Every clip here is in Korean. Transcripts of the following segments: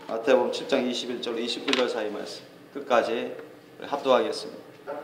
마태복음 7장 21절 29절 사이 말씀 끝까지 합독하겠습니다.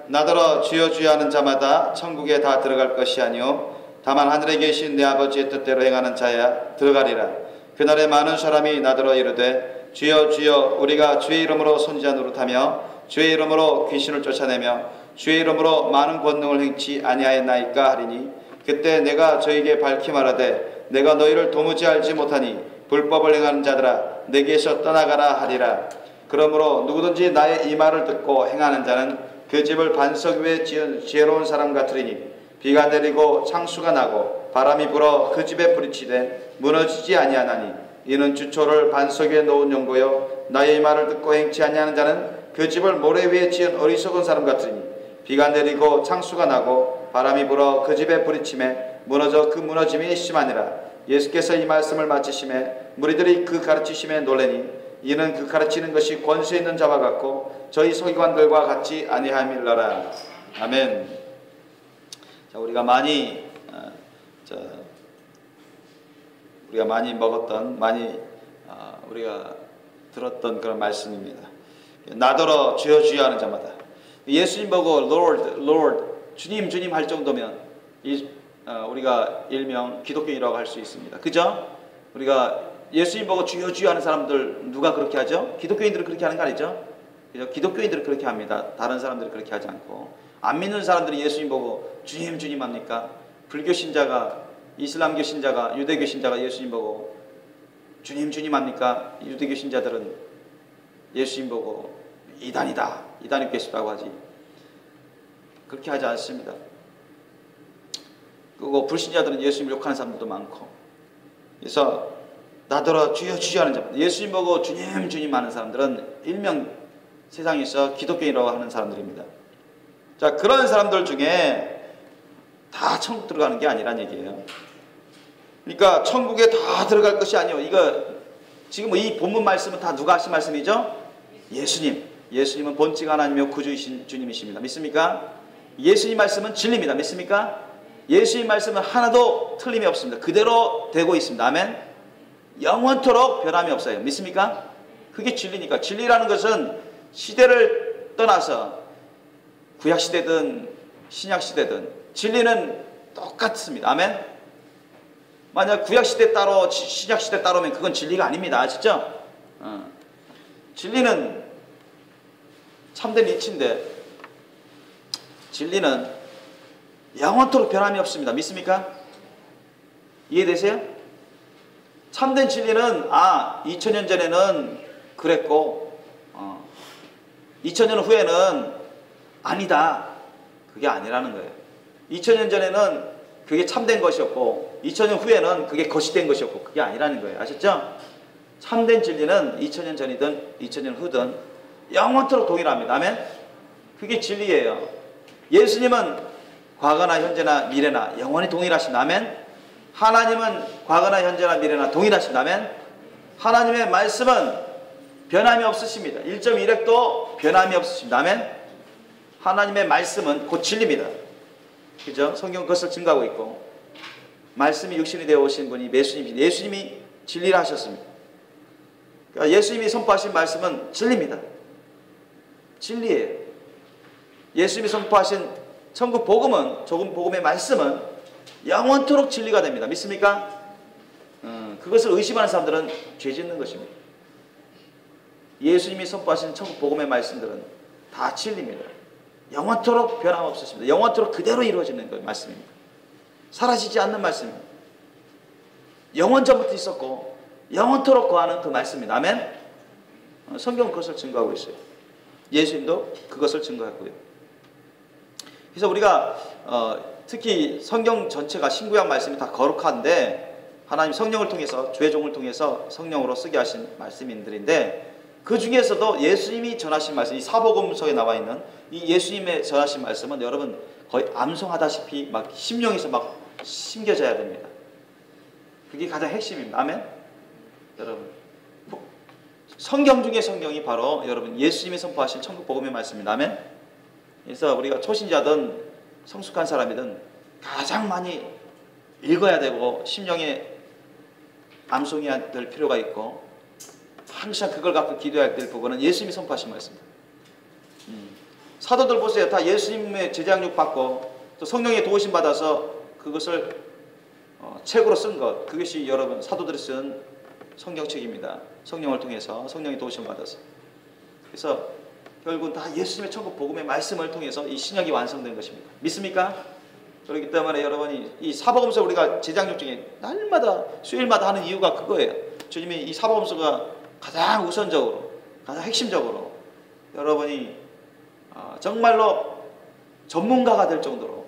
나더러 주여 주여 하는 자마다 천국에 다 들어갈 것이 아니요 다만 하늘에 계신 내 아버지의 뜻대로 행하는 자야 들어가리라. 그날에 많은 사람이 나더러 이르되 주여 주여 우리가 주의 이름으로 선지자 노릇하며 주의 이름으로 귀신을 쫓아내며 주의 이름으로 많은 권능을 행치 아니하였나이까 하리니 그때 내가 저에게 밝히 말하되 내가 너희를 도무지 알지 못하니 불법을 행하는 자들아 내게서 떠나가라 하리라. 그러므로 누구든지 나의 이 말을 듣고 행하는 자는 그 집을 반석 위에 지은 지혜로운 사람 같으리니 비가 내리고 창수가 나고 바람이 불어 그 집에 부딪히되 무너지지 아니하나니 이는 주초를 반석 위에 놓은 용도요 나의 이 말을 듣고 행치 아니하는 자는 그 집을 모래 위에 지은 어리석은 사람 같으니 비가 내리고 창수가 나고 바람이 불어 그 집에 부딪힘에 무너져 그 무너짐이 심하니라. 예수께서 이 말씀을 마치심에 무리들이 그 가르치심에 놀래니 이는 그 가르치는 것이 권세 있는 자와 같고 저희 서기관들과 같지 아니함일러라. 아멘. 자, 우리가 많이 먹었던 우리가 들었던 그런 말씀입니다. 나더러 주여 주여 하는 자마다 예수님 보고 Lord Lord 주님 주님 할 정도면 우리가 일명 기독교인이라고 할 수 있습니다. 그죠? 우리가 예수님 보고 주여 주여 하는 사람들 누가 그렇게 하죠? 기독교인들은 그렇게 하는 거 아니죠? 그죠? 기독교인들은 그렇게 합니다. 다른 사람들은 그렇게 하지 않고. 안 믿는 사람들이 예수님 보고 주님 주님 합니까? 불교 신자가 이슬람교 신자가 유대교 신자가 예수님 보고 주님 주님 합니까? 유대교 신자들은 예수님 보고 이단이다 이단이 계시다고 하지. 그렇게 하지 않습니다. 그리고 불신자들은 예수님을 욕하는 사람들도 많고. 그래서 나더러 주여 주여 하는 자 예수님 보고 주님 주님 하는 사람들은 일명 세상에서 기독교인이라고 하는 사람들입니다. 자, 그런 사람들 중에 다 천국 들어가는 게 아니란 얘기예요. 그러니까 천국에 다 들어갈 것이 아니에요. 이거 지금 이 본문 말씀은 다 누가 하신 말씀이죠? 예수님. 예수님은 본직 하나님이며 구주이신 주님이십니다. 믿습니까? 예수님 말씀은 진리입니다. 믿습니까? 예수님 말씀은 하나도 틀림이 없습니다. 그대로 되고 있습니다. 아멘. 영원토록 변함이 없어요. 믿습니까? 그게 진리니까. 진리라는 것은 시대를 떠나서 구약시대든 신약시대든 진리는 똑같습니다. 아멘. 만약 구약시대 따로 신약시대 따로면 그건 진리가 아닙니다. 아시죠? 진리는 참된 이치인데 진리는 영원토록 변함이 없습니다. 믿습니까? 이해되세요? 참된 진리는 2000년 전에는 그랬고 2000년 후에는 아니다. 그게 아니라는 거예요. 2000년 전에는 그게 참된 것이었고 2000년 후에는 그게 거시된 것이었고 그게 아니라는 거예요. 아셨죠? 참된 진리는 2000년 전이든 2000년 후든 영원토록 동일합니다. 아멘? 그게 진리예요. 예수님은 과거나 현재나 미래나 영원히 동일하신다면 하나님은 과거나 현재나 미래나 동일하신다면 하나님의 말씀은 변함이 없으십니다. 1.1핵도 변함이 없으신다면 하나님의 말씀은 곧 진리입니다. 그죠? 성경 그것을 증거하고 있고 말씀이 육신이 되어 오신 분이 예수님이 진리를 하셨습니다. 그러니까 예수님이 선포하신 말씀은 진리입니다. 진리예요. 예수님이 선포하신 천국 복음은 복음의 말씀은 영원토록 진리가 됩니다. 믿습니까? 그것을 의심하는 사람들은 죄 짓는 것입니다. 예수님이 선포하신 천국 복음의 말씀들은 다 진리입니다. 영원토록 변함없으십니다. 영원토록 그대로 이루어지는 말씀입니다. 사라지지 않는 말씀입니다. 영원 전부터 있었고 영원토록 거하는 그 말씀입니다. 아멘. 성경은 그것을 증거하고 있어요. 예수님도 그것을 증거했고요. 그래서 우리가 특히 성경 전체가 신구약 말씀이 다 거룩한데 하나님 성령을 통해서 주의 종을 통해서 성령으로 쓰게 하신 말씀인들인데 그 중에서도 예수님이 전하신 말씀, 이 사복음서에 나와 있는 이 예수님의 전하신 말씀은 여러분 거의 암송하다시피 막 심령에서 막 심겨져야 됩니다. 그게 가장 핵심입니다. 아멘. 여러분 성경 중에 성경이 바로 여러분 예수님이 선포하신 천국 복음의 말씀입니다. 아멘. 그래서 우리가 초신자든 성숙한 사람이든 가장 많이 읽어야 되고 심령에 암송해야 될 필요가 있고 항상 그걸 갖고 기도해야 될 부분은 예수님이 선포하신 말씀입니다. 사도들 보세요. 다 예수님의 제자양육 받고 또 성령의 도우심 받아서 그것을 책으로 쓴 것, 그것이 여러분 사도들이 쓴 성경책입니다. 성령을 통해서 성령의 도우심을 받아서. 그래서 결국은 다 예수님의 천국 복음의 말씀을 통해서 이 신약이 완성된 것입니다. 믿습니까? 그렇기 때문에 여러분이 이 사복음서 우리가 제자양육 중에 날마다 수요일마다 하는 이유가 그거예요. 주님이 이 사복음서가 가장 우선적으로, 가장 핵심적으로 여러분이 정말로 전문가가 될 정도로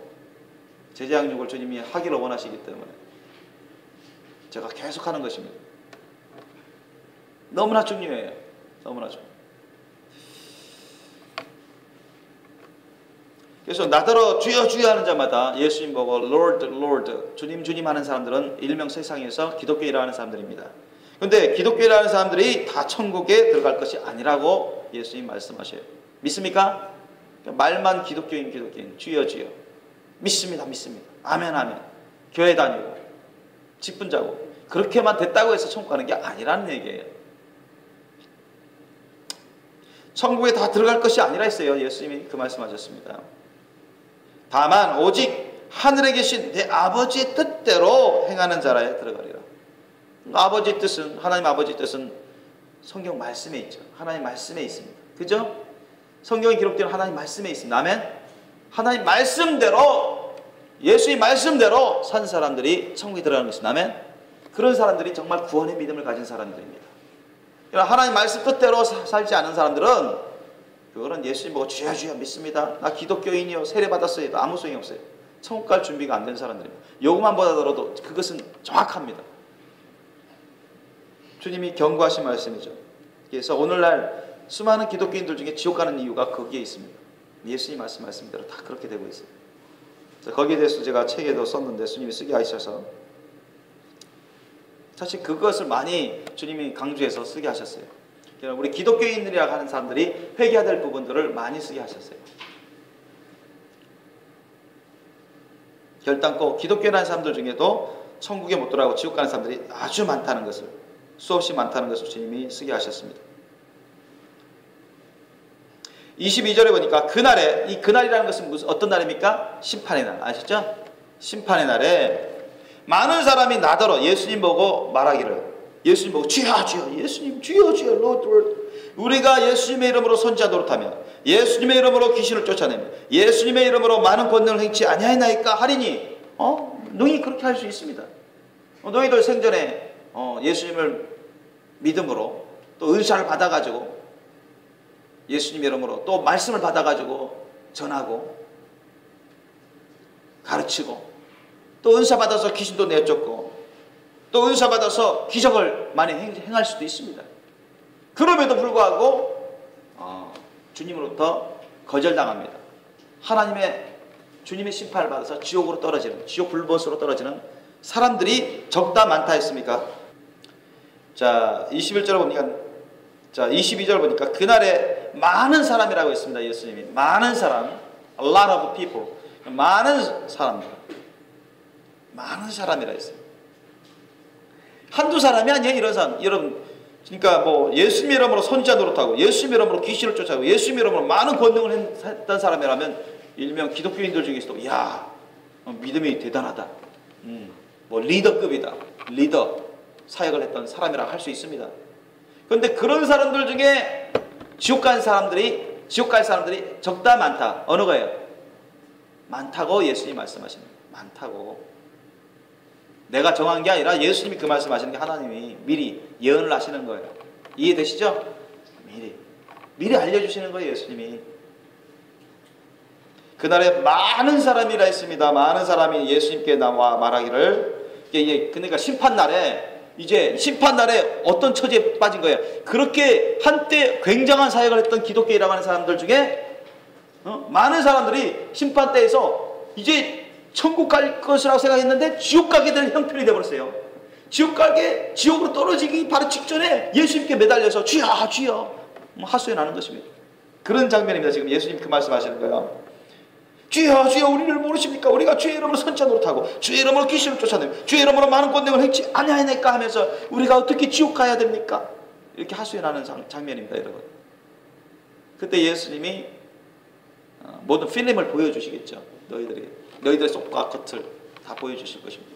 제자양육을 주님이 하기를 원하시기 때문에 제가 계속 하는 것입니다. 너무나 중요해요. 너무나 중요해요. 그래서 나더러 주여 주여 하는 자마다 예수님 보고 Lord Lord 주님 주님 하는 사람들은 일명 세상에서 기독교인이라 하는 사람들입니다. 그런데 기독교인이라 하는 사람들이 다 천국에 들어갈 것이 아니라고 예수님 말씀하셔요. 믿습니까? 말만 기독교인 주여 주여 믿습니다 믿습니다 아멘 아멘 교회 다니고 집 분자고 그렇게만 됐다고 해서 천국 가는 게 아니라는 얘기예요. 천국에 다 들어갈 것이 아니라 했어요. 예수님이 그 말씀하셨습니다. 다만 오직 하늘에 계신 내 아버지의 뜻대로 행하는 자라에 들어가리라. 아버지의 뜻은, 하나님 아버지의 뜻은 성경 말씀에 있죠. 하나님 말씀에 있습니다. 그죠? 성경에 기록된 하나님 말씀에 있습니다. 아멘. 하나님 말씀대로, 예수의 말씀대로 산 사람들이 천국에 들어가는 것입니다. 아멘. 그런 사람들이 정말 구원의 믿음을 가진 사람들입니다. 하나님 말씀 뜻대로 살지 않은 사람들은 그거는 예수님 보고 주여 주여 믿습니다. 나 기독교인이요. 세례받았어요. 아무 소용이 없어요. 천국 갈 준비가 안 된 사람들입니다. 요구만 받아들어도 그것은 정확합니다. 주님이 경고하신 말씀이죠. 그래서 오늘날 수많은 기독교인들 중에 지옥 가는 이유가 거기에 있습니다. 예수님 말씀하신 대로 다 그렇게 되고 있어요. 거기에 대해서 제가 책에도 썼는데 주님이 쓰게 하셔서 사실 그것을 많이 주님이 강조해서 쓰게 하셨어요. 우리 기독교인들이라고 하는 사람들이 회개해야 될 부분들을 많이 쓰게 하셨어요. 결단코 기독교라는 사람들 중에도 천국에 못 들어가고 지옥 가는 사람들이 아주 많다는 것을, 수없이 많다는 것을 주님이 쓰게 하셨습니다. 22절에 보니까 그날에, 이 그날이라는 것은 무슨 어떤 날입니까? 심판의 날. 아시죠? 심판의 날에 많은 사람이 나더러 예수님 보고 말하기를, 예수님 보고 주여 주여 예수님 주여 주여 Lord Lord 우리가 예수님의 이름으로 선지자 노릇하며 예수님의 이름으로 귀신을 쫓아내며 예수님의 이름으로 많은 권능을 행치 아니하나이까 하리니 너희 그렇게 할 수 있습니다. 너희들 생전에 예수님을 믿음으로 또 은사를 받아가지고 예수님의 이름으로 또 말씀을 받아가지고 전하고 가르치고 또 은사 받아서 귀신도 내쫓고 또 은사 받아서 기적을 많이 행할 수도 있습니다. 그럼에도 불구하고 주님으로부터 거절당합니다. 주님의 심판을 받아서 지옥으로 떨어지는, 지옥 불못으로 떨어지는 사람들이 적다 많다 했습니까? 자, 21절 보니까, 자, 22절 보니까 그날에 많은 사람이라고 했습니다. 예수님이 많은 사람, a lot of people, 많은 사람들, 많은 사람이라 했어요. 한두 사람이 아니에요. 이런 사람. 여러분, 그러니까 뭐 예수님 이름으로 선지자 노릇하고 예수님 이름으로 귀신을 쫓아가고 예수님 이름으로 많은 권능을 했던 사람이라면 일명 기독교인들 중에서도 야, 믿음이 대단하다. 뭐 리더급이다. 리더 사역을 했던 사람이라고 할 수 있습니다. 그런데 그런 사람들 중에 지옥 갈 사람들이 적다 많다. 어느 거예요? 많다고 예수님이 말씀하십니다. 많다고. 내가 정한 게 아니라 예수님이 그 말씀하시는 게 하나님이 미리 예언을 하시는 거예요. 이해되시죠? 미리 알려주시는 거예요. 예수님이. 그날에 많은 사람이라 했습니다. 많은 사람이 예수님께 나와 말하기를, 그러니까 심판날에, 이제 심판날에 어떤 처지에 빠진 거예요. 그렇게 한때 굉장한 사역을 했던 기독교인이라고 하는 사람들 중에 많은 사람들이 심판때에서 이제 천국 갈 것이라고 생각했는데 지옥 가게 될 형편이 되어버렸어요. 지옥으로 떨어지기 바로 직전에 예수님께 매달려서 주여 주여 하소연 하는 것입니다. 그런 장면입니다. 지금 예수님 그 말씀하시는 거예요. 주여 주여 우리를 모르십니까? 우리가 주의 이름으로 선지자 노릇하고 주의 이름으로 귀신을 쫓아내고 주의 이름으로 많은 권능을 행치 아니하니까 하면서 우리가 어떻게 지옥 가야 됩니까? 이렇게 하소연하는 장면입니다, 여러분. 그때 예수님이 모든 필름을 보여주시겠죠. 너희들의 속과 겉을 다 보여주실 것입니다.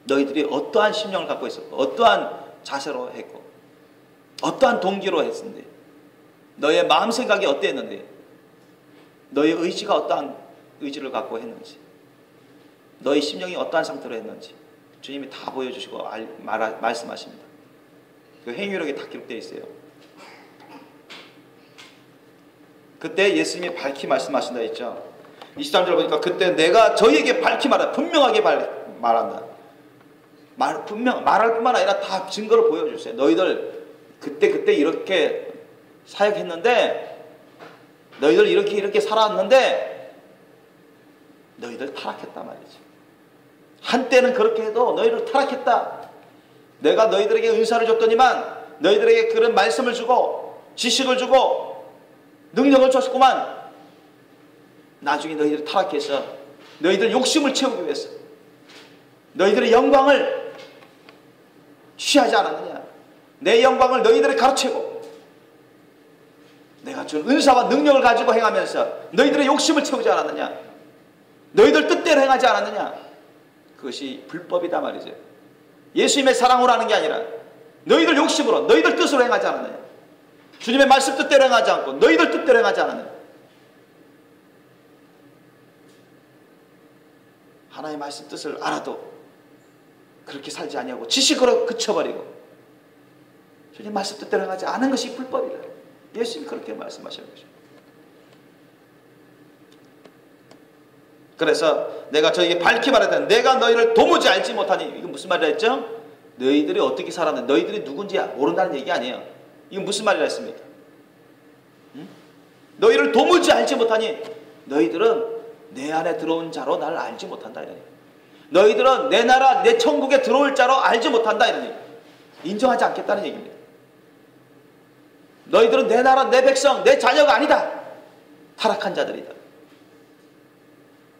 너희들이 어떠한 심령을 갖고 있었고, 어떠한 자세로 했고, 어떠한 동기로 했는데, 너의 마음 생각이 어땠는데, 너의 의지가 어떠한 의지를 갖고 했는지, 너의 심령이 어떠한 상태로 했는지 주님이 다 보여주시고 말씀하십니다. 그 행위록에 다 기록되어 있어요. 그때 예수님이 밝히 말씀하신다 했죠. 23절 보니까 그때 내가 저희에게 밝히 말한다. 분명하게 말한다. 분명 말할 뿐만 아니라 다 증거를 보여주세요. 너희들 그때 이렇게 사역했는데, 너희들 이렇게 살아왔는데 너희들 타락했단 말이지. 한때는 그렇게 해도 너희들 타락했다. 내가 너희들에게 은사를 줬더니만, 너희들에게 그런 말씀을 주고 지식을 주고 능력을 줬구만. 나중에 너희들이 타락해서 너희들 욕심을 채우기 위해서 너희들의 영광을 취하지 않았느냐. 내 영광을 너희들이 가로채고 내가 준 은사와 능력을 가지고 행하면서 너희들의 욕심을 채우지 않았느냐. 너희들 뜻대로 행하지 않았느냐. 그것이 불법이다 말이죠. 예수님의 사랑으로 하는 게 아니라 너희들 욕심으로, 너희들 뜻으로 행하지 않았느냐. 주님의 말씀 뜻대로 행하지 않고 너희들 뜻대로 행하지 않았느냐. 하나님의 말씀 뜻을 알아도 그렇게 살지 아니하고 지식으로 그쳐버리고 주님 말씀 뜻대로 행하지 않은 것이 불법이다. 예수님이 그렇게 말씀하시는 것입니다. 그래서 내가 저에게 밝히 말하되 내가 너희를 도무지 알지 못하니, 이건 무슨 말이라 했죠? 너희들이 어떻게 살았는데 너희들이 누군지 모른다는 얘기 아니에요. 이건 무슨 말이라 했습니까? 너희를 도무지 알지 못하니, 너희들은 내 안에 들어온 자로 나를 알지 못한다 이러니. 너희들은 내 나라 내 천국에 들어올 자로 알지 못한다 이러니. 인정하지 않겠다는 얘기입니다. 너희들은 내 나라 내 백성 내 자녀가 아니다. 타락한 자들이다.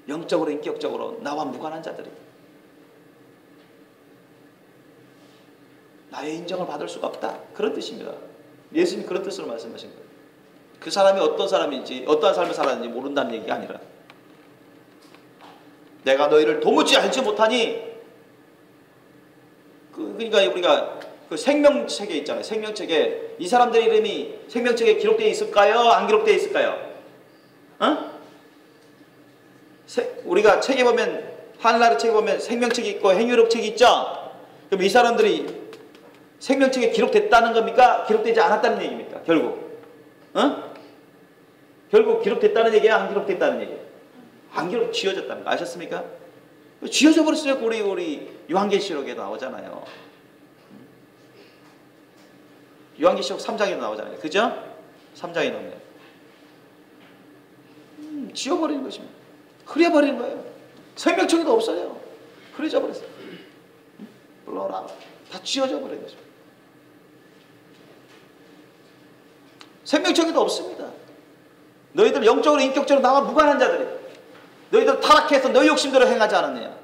영적으로 인격적으로 나와 무관한 자들이다. 나의 인정을 받을 수가 없다. 그런 뜻입니다. 예수님이 그런 뜻으로 말씀하신 거예요. 그 사람이 어떤 사람인지 어떠한 삶을 살았는지 모른다는 얘기가 아니라, 내가 너희를 도무지 알지 못하니, 그러니까 우리가 그 생명책에 있잖아요. 생명책에 이 사람들의 이름이 생명책에 기록되어 있을까요? 안 기록되어 있을까요? 우리가 책에 보면, 하늘나라 책에 보면 생명책이 있고 행위록 책이 있죠. 그럼 이 사람들이 생명책에 기록됐다는 겁니까? 기록되지 않았다는 얘기입니까? 결국 기록됐다는 얘기야? 안 기록됐다는 얘기야? 안 지워졌다는 거 아셨습니까? 지워져 버렸어요. 우리 요한계시록에도 나오잖아요. 요한계시록 3장에도 나오잖아요. 그죠? 3장에 나오면 지워버리는 것입니다. 흐려버리는 거예요. 생명책에도 없어요. 흐려져 버렸어요. 불러라. 다 지워져 버린 것입니다. 생명책에도 없습니다. 너희들 영적으로 인격적으로 나와 무관한 자들이, 너희들 타락해서 너희 욕심대로 행하지 않았느냐.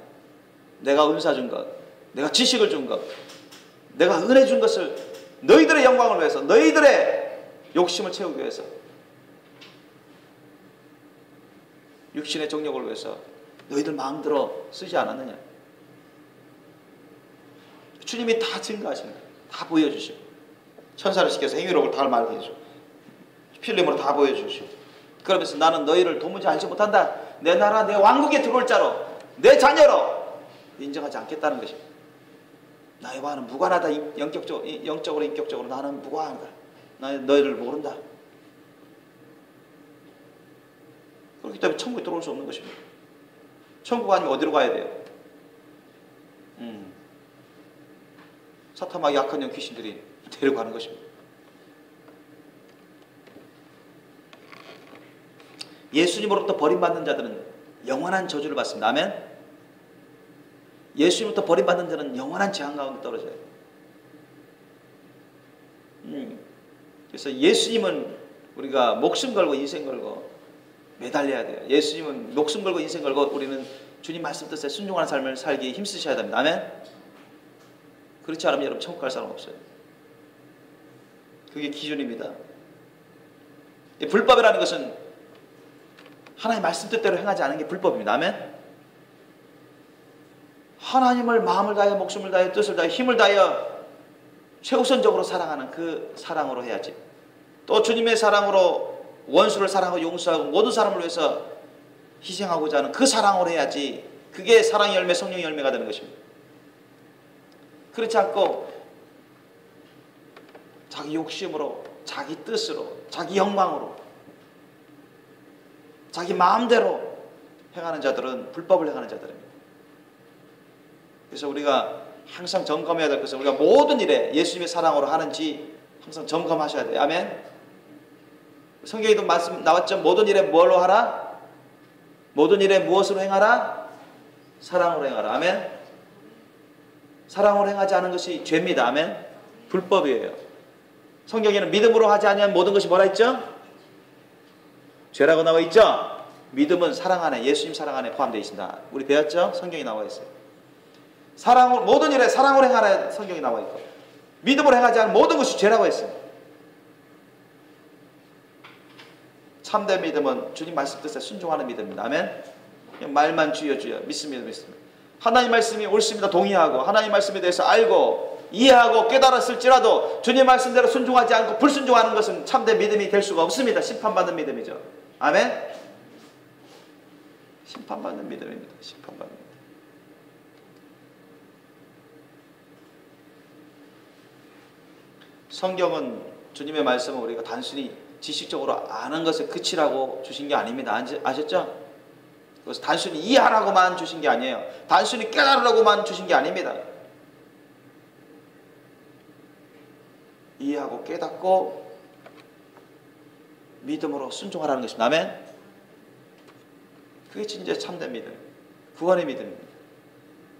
내가 은사 준 것, 내가 지식을 준 것, 내가 은혜 준 것을 너희들의 영광을 위해서, 너희들의 욕심을 채우기 위해서, 육신의 정욕을 위해서 너희들 마음대로 쓰지 않았느냐. 주님이 다 증거하십니다. 다 보여주시고, 천사를 시켜서 행위록을 다 말해 주시고, 필름으로 다 보여주시고, 그러면서 나는 너희를 도무지 알지 못한다. 내 나라 내 왕국에 들어올 자로, 내 자녀로 인정하지 않겠다는 것입니다. 나와는 무관하다. 영적으로 인격적으로 나는 무관하다. 나는 너희를 모른다. 그렇기 때문에 천국에 들어올 수 없는 것입니다. 천국 아니면 어디로 가야 돼요? 사탄마귀 약한 영 귀신들이 데려가는 것입니다. 예수님으로부터 버림받는 자들은 영원한 저주를 받습니다. 아멘? 예수님으로부터 버림받는 자는 영원한 재앙 가운데 떨어져요. 그래서 예수님은 우리가 목숨 걸고 인생 걸고 매달려야 돼요. 예수님은 목숨 걸고 인생 걸고 우리는 주님 말씀 뜻에 순종하는 삶을 살기에 힘쓰셔야 됩니다. 아멘? 그렇지 않으면 여러분 천국 갈 사람 없어요. 그게 기준입니다. 이 불법이라는 것은 하나님 말씀 뜻대로 행하지 않은 게 불법입니다. 아멘. 하나님을 마음을 다하여 목숨을 다하여 뜻을 다하여 힘을 다하여 최우선적으로 사랑하는 그 사랑으로 해야지. 또 주님의 사랑으로 원수를 사랑하고 용서하고 모든 사람을 위해서 희생하고자 하는 그 사랑으로 해야지. 그게 사랑의 열매, 성령의 열매가 되는 것입니다. 그렇지 않고 자기 욕심으로, 자기 뜻으로, 자기 영광으로, 자기 마음대로 행하는 자들은 불법을 행하는 자들입니다. 그래서 우리가 항상 점검해야 될 것은 우리가 모든 일에 예수님의 사랑으로 하는지 항상 점검하셔야 돼요. 아멘. 성경에도 말씀 나왔죠. 모든 일에 뭘로 하라? 모든 일에 무엇으로 행하라? 사랑으로 행하라. 아멘. 사랑으로 행하지 않은 것이 죄입니다. 아멘. 불법이에요. 성경에는 믿음으로 하지 아니한 모든 것이 뭐라 했죠? 죄라고 나와 있죠? 믿음은 사랑 안에, 예수님 사랑 안에 포함되어 있습니다. 우리 배웠죠? 성경이 나와 있어요. 사랑으로, 모든 일에 사랑으로 행하라 성경이 나와 있고, 믿음으로 행하지 않은 모든 것이 죄라고 했어요. 참된 믿음은 주님 말씀 뜻에 순종하는 믿음입니다. 아멘. 그냥 말만 주여 주여 믿습니다. 믿습니다. 하나님 말씀이 옳습니다. 동의하고 하나님 말씀에 대해서 알고 이해하고 깨달았을지라도 주님 말씀대로 순종하지 않고 불순종하는 것은 참된 믿음이 될 수가 없습니다. 심판받는 믿음이죠. 아멘. 심판받는 믿음입니다. 심판받는 믿음. 성경은, 주님의 말씀은 우리가 단순히 지식적으로 아는 것에 그치라고 주신 게 아닙니다. 아셨죠? 그것을 단순히 이해하라고만 주신 게 아니에요. 단순히 깨달으라고만 주신 게 아닙니다. 이해하고 깨닫고 믿음으로 순종하라는 것입니다. 아멘. 그게 진짜 참된 믿음, 구원의 믿음입니다.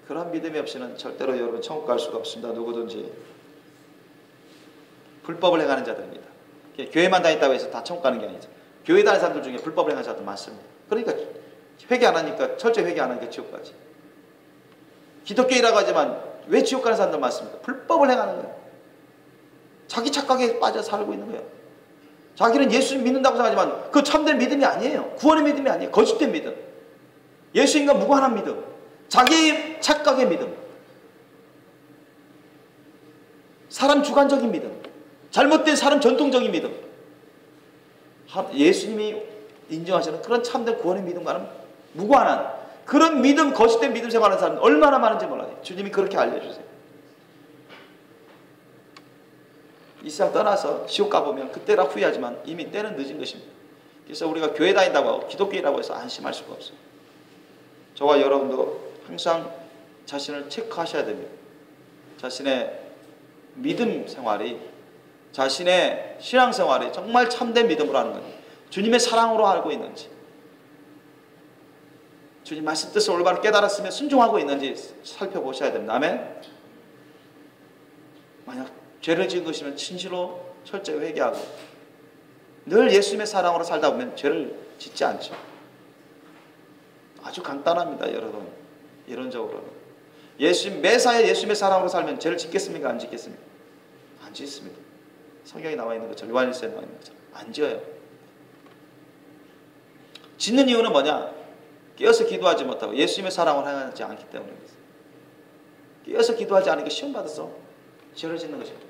그런 믿음이 없이는 절대로 여러분 천국 갈 수가 없습니다. 누구든지. 불법을 행하는 자들입니다. 교회만 다닌다고 해서 다 천국 가는 게 아니죠. 교회 다니는 사람들 중에 불법을 행하는 자들 많습니다. 그러니까 회개 안 하니까, 철저히 회개 안 하니까 지옥 가지. 기독교인이라고 하지만 왜 지옥 가는 사람들 많습니까? 불법을 행하는 거예요. 자기 착각에 빠져 살고 있는 거예요. 자기는 예수 믿는다고 생각하지만 그 참된 믿음이 아니에요. 구원의 믿음이 아니에요. 거짓된 믿음. 예수님과 무관한 믿음. 자기 착각의 믿음. 사람 주관적인 믿음. 잘못된 사람 전통적인 믿음. 예수님이 인정하시는 그런 참된 구원의 믿음과는 무관한 그런 믿음, 거짓된 믿음 생활하는 사람은 얼마나 많은지 몰라요. 주님이 그렇게 알려주세요. 이 세상 떠나서 지옥 가보면 그때라 후회하지만 이미 때는 늦은 것입니다. 그래서 우리가 교회 다닌다고 하고 기독교인이라고 해서 안심할 수가 없어요. 저와 여러분도 항상 자신을 체크하셔야 됩니다. 자신의 믿음 생활이, 자신의 신앙생활이 정말 참된 믿음으로 하는 건지, 주님의 사랑으로 알고 있는지, 주님 말씀 뜻을 올바로 깨달았으면 순종하고 있는지 살펴보셔야 됩니다. 아멘. 만약 죄를 지은 것이면 진실로 철저히 회개하고 늘 예수님의 사랑으로 살다 보면 죄를 짓지 않죠. 아주 간단합니다. 여러분, 이론적으로는 매사에 예수님의 사랑으로 살면 죄를 짓겠습니까? 안 짓겠습니까? 안 짓습니다. 성경에 나와 있는 것처럼, 요한일서에 나와 있는 것처럼 안 지어요. 짓는 이유는 뭐냐? 깨어서 기도하지 못하고 예수님의 사랑을 행하지 않기 때문입니다. 깨어서 기도하지 않으니까 시험 받아서 죄를 짓는 것입니다.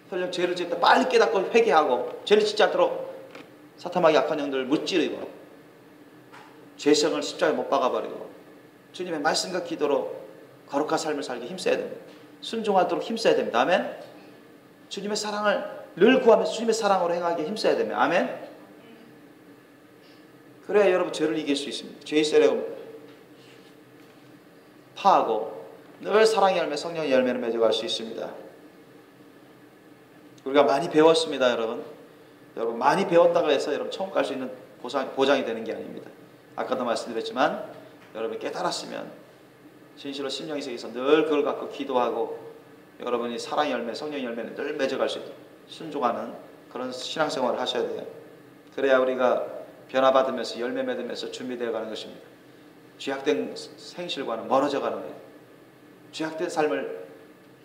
설령 죄를 짓다 빨리 깨닫고 회개하고 죄를 짓지 않도록 사탄마귀 약한 영들을 무찌르고 죄성을 십자가에 못 박아버리고 주님의 말씀과 기도로 거룩한 삶을 살기 힘써야 됩니다. 순종하도록 힘써야 됩니다. 아멘. 주님의 사랑을 늘 구하면서 주님의 사랑으로 행하기에 힘써야 됩니다. 아멘. 그래야 여러분 죄를 이길 수 있습니다. 죄의 세력을 파하고 늘 사랑의 열매, 성령의 열매를 맺어갈 수 있습니다. 우리가 많이 배웠습니다. 여러분 많이 배웠다고 해서 여러분 천국 갈 수 있는 보장이 되는 게 아닙니다. 아까도 말씀드렸지만 여러분이 깨달았으면 진실로 심령의 세계에서 늘 그걸 갖고 기도하고 여러분이 사랑의 열매, 성령의 열매를 늘 맺어갈 수 있도록 순종하는 그런 신앙생활을 하셔야 돼요. 그래야 우리가 변화받으면서 열매 맺으면서 준비되어 가는 것입니다. 죄악된 생실과는 멀어져 가는 거예요. 죄악된 삶을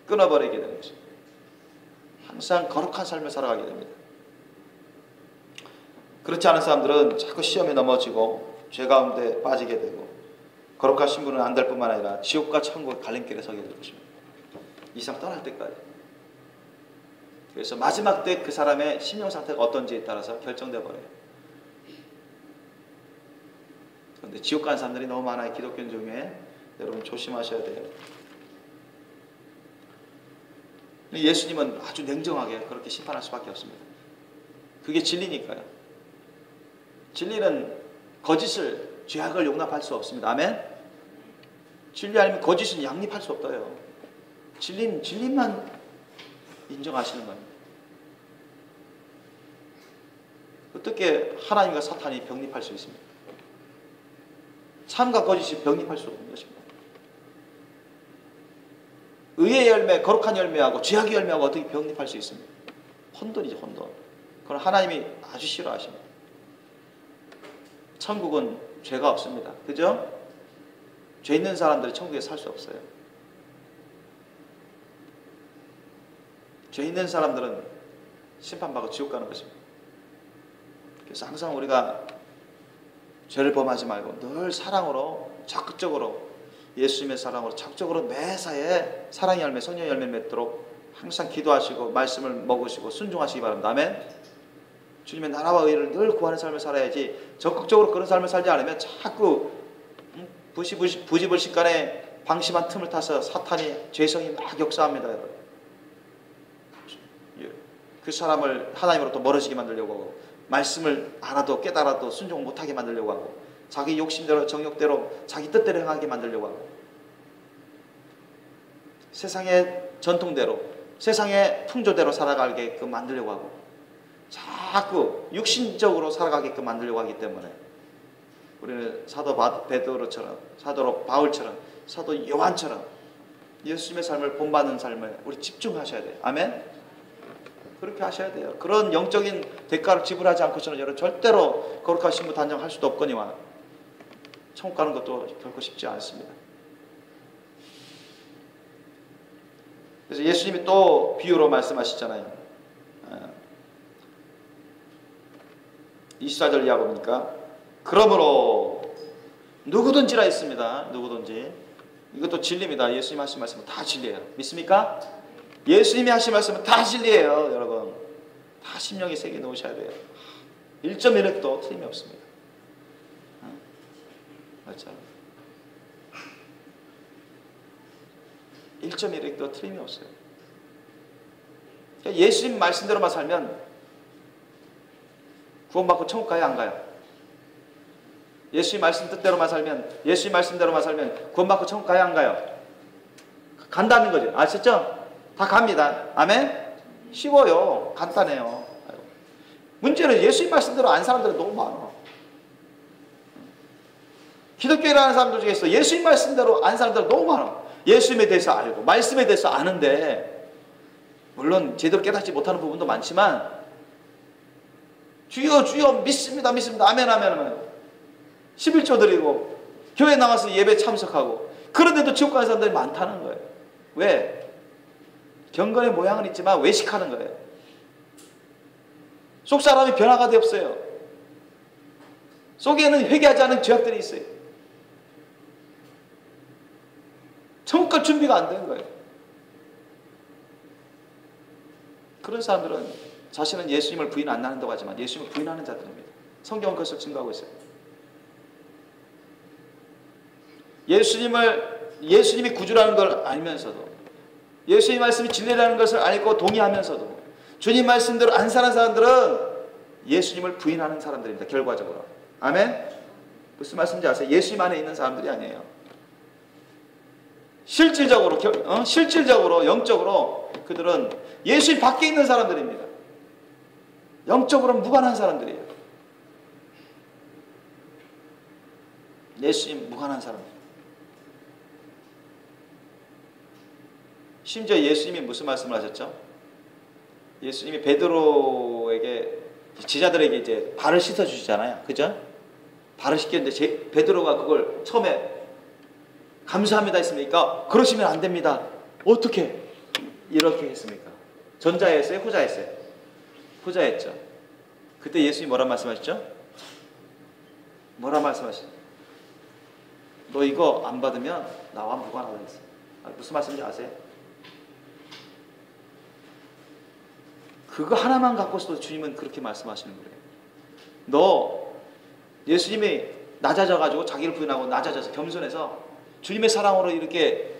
끊어버리게 되는 것입니다. 항상 거룩한 삶을 살아가게 됩니다. 그렇지 않은 사람들은 자꾸 시험에 넘어지고 죄 가운데 빠지게 되고 거룩한 신분은 안 될 뿐만 아니라 지옥과 천국의 갈림길에 서게 될 것입니다. 이 세상 떠날 때까지. 그래서 마지막 때 그 사람의 심령 상태가 어떤지에 따라서 결정되어 버려요. 그런데 지옥 가는 사람들이 너무 많아요. 기독교 중에. 여러분 조심하셔야 돼요. 예수님은 아주 냉정하게 그렇게 심판할 수밖에 없습니다. 그게 진리니까요. 진리는 거짓을, 죄악을 용납할 수 없습니다. 아멘? 진리 아니면 거짓은 양립할 수 없어요. 진리는 진리만 인정하시는 겁니다. 어떻게 하나님과 사탄이 병립할 수 있습니까? 참과 거짓이 병립할 수 없는 것입니다. 의의 열매, 거룩한 열매하고 죄악의 열매하고 어떻게 병립할 수 있습니까? 혼돈이죠, 혼돈. 그건 하나님이 아주 싫어하십니다. 천국은 죄가 없습니다. 그죠? 죄 있는 사람들이 천국에 살 수 없어요. 죄 있는 사람들은 심판받고 지옥 가는 것입니다. 그래서 항상 우리가 죄를 범하지 말고 늘 사랑으로 적극적으로 예수님의 사랑으로 적극적으로 매사에 사랑의 열매, 성령의 열매 맺도록 항상 기도하시고 말씀을 먹으시고 순종하시기 바랍니다. 아멘. 주님의 나라와 의를 늘 구하는 삶을 살아야지 적극적으로 그런 삶을 살지 않으면 자꾸 부지불식간에 방심한 틈을 타서 사탄이 죄성이 막 역사합니다. 여러분. 그 사람을 하나님으로부터 멀어지게 만들려고 하고 말씀을 알아도 깨달아도 순종 못하게 만들려고 하고 자기 욕심대로 정욕대로 자기 뜻대로 행하게 만들려고 하고 세상의 전통대로 세상의 풍조대로 살아가게끔 만들려고 하고 자꾸 육신적으로 살아가게끔 만들려고 하기 때문에 우리는 사도 베드로처럼 사도 바울처럼 사도 요한처럼 예수님의 삶을 본받는 삶을 우리 집중하셔야 돼요. 아멘. 그렇게 하셔야 돼요. 그런 영적인 대가를 지불하지 않고서는 여러분 절대로 거룩한 신분 단정할 수도 없거니와 천국 가는 것도 결코 쉽지 않습니다. 그래서 예수님이 또 비유로 말씀하시잖아요. 24절 이하 보니까 그러므로 누구든지라 있습니다. 누구든지. 이것도 진리입니다. 예수님 하신 말씀은 다 진리예요. 믿습니까? 예수님이 하신 말씀은 다 진리예요. 여러분 다 심령에 새겨 놓으셔야 돼요. 1.1획도 틀림이 없습니다. 맞죠? 1.1획도 틀림이 없어요. 예수님 말씀대로만 살면 구원받고 천국 가요, 안 가요? 예수님 말씀 뜻대로만 살면, 예수님 말씀대로만 살면 구원받고 천국 가요, 안 가요? 간다는 거죠. 아셨죠? 다 갑니다. 아멘? 쉬워요. 간단해요. 문제는 예수님 말씀대로 안 사람들은 너무 많아. 기독교라는 사람들 중에서 예수님 말씀대로 안 사람들은 너무 많아. 예수님에 대해서 알고 말씀에 대해서 아는데 물론 제대로 깨닫지 못하는 부분도 많지만 주여 주여 믿습니다 믿습니다 아멘 아멘 아멘 11조 드리고 교회 나가서 예배 참석하고 그런데도 지옥 가는 사람들이 많다는 거예요. 왜? 경건의 모양은 있지만 외식하는 거예요. 속 사람이 변화가 되었어요. 속에는 회개하지 않은 죄악들이 있어요. 천국 갈 준비가 안 된 거예요. 그런 사람들은 자신은 예수님을 부인 안 한다고 하지만 예수님을 부인하는 자들입니다. 성경은 그것을 증거하고 있어요. 예수님이 구주라는 걸 알면서도 예수님 말씀이 진리라는 것을 알고 동의하면서도 주님 말씀대로 안 사는 사람들은 예수님을 부인하는 사람들입니다. 결과적으로. 아멘? 무슨 말씀인지 아세요? 예수님 안에 있는 사람들이 아니에요. 실질적으로 영적으로 그들은 예수님 밖에 있는 사람들입니다. 영적으로 무관한 사람들이에요. 예수님 무관한 사람들. 심지어 예수님이 무슨 말씀을 하셨죠? 예수님이 베드로에게 제자들에게 이제 발을 씻어 주시잖아요. 그죠? 발을 씻겼는데 베드로가 그걸 처음에 감사합니다 했습니까? 그러시면 안 됩니다. 어떻게 이렇게 했습니까? 전자였어요? 후자였어요? 후자였죠. 그때 예수님이 뭐라 말씀하셨죠? 뭐라 말씀하셨죠? 너 이거 안 받으면 나와 무관하다 했어요. 무슨 말씀인지 아세요? 그거 하나만 갖고서도 주님은 그렇게 말씀하시는 거예요. 너 예수님이 낮아져가지고 자기를 부인하고 낮아져서 겸손해서 주님의 사랑으로 이렇게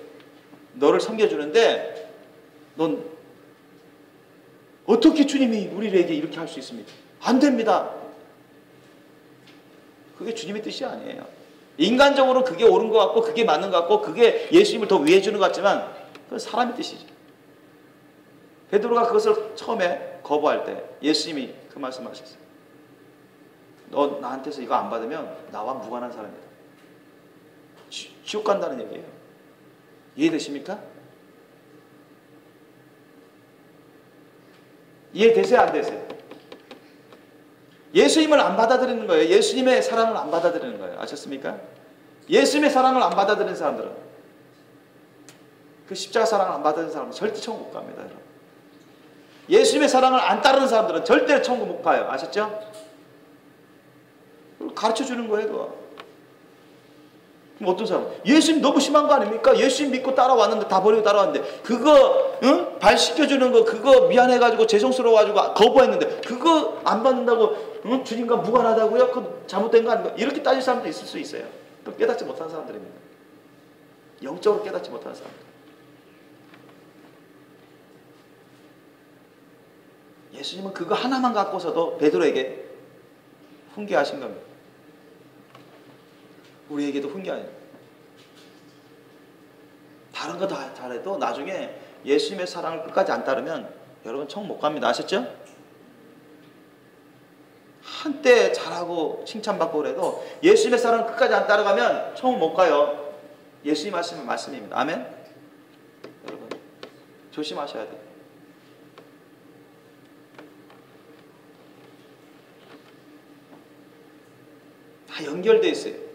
너를 섬겨주는데 넌 어떻게 주님이 우리에게 이렇게 할 수 있습니까? 안 됩니다. 그게 주님의 뜻이 아니에요. 인간적으로 그게 옳은 것 같고 그게 맞는 것 같고 그게 예수님을 더 위해 주는 것 같지만 그건 사람의 뜻이죠. 베드로가 그것을 처음에 거부할 때 예수님이 그 말씀하셨어요. 너 나한테서 이거 안 받으면 나와 무관한 사람이다. 지옥 간다는 얘기예요. 이해되십니까? 이해되세요? 안 되세요? 예수님을 안 받아들이는 거예요. 예수님의 사랑을 안 받아들이는 거예요. 아셨습니까? 예수님의 사랑을 안 받아들이는 사람들은, 그 십자가 사랑을 안 받아들이는 사람은 절대 천국 못 갑니다. 여러분. 예수님의 사랑을 안 따르는 사람들은 절대 천국 못 가요. 아셨죠? 가르쳐주는 거예요. 그거. 그럼 어떤 사람? 예수님 너무 심한 거 아닙니까? 예수님 믿고 따라왔는데, 다 버리고 따라왔는데 그거 응? 발 씻겨주는 거 그거 미안해가지고 죄송스러워가지고 거부했는데 그거 안 받는다고 응? 주님과 무관하다고요? 그거 잘못된 거 아닌가? 이렇게 따질 사람도 있을 수 있어요. 또 깨닫지 못한 사람들입니다. 영적으로 깨닫지 못하는 사람들. 예수님은 그거 하나만 갖고서도 베드로에게 훈계하신 겁니다. 우리에게도 훈계하죠. 다른 거 다 잘해도 나중에 예수님의 사랑을 끝까지 안 따르면 여러분 천국 못 갑니다. 아셨죠? 한때 잘하고 칭찬받고 그래도 예수님의 사랑을 끝까지 안 따라가면 천국 못 가요. 예수님 말씀은 말씀입니다. 아멘? 여러분 조심하셔야 돼요. 다 연결되어 있어요.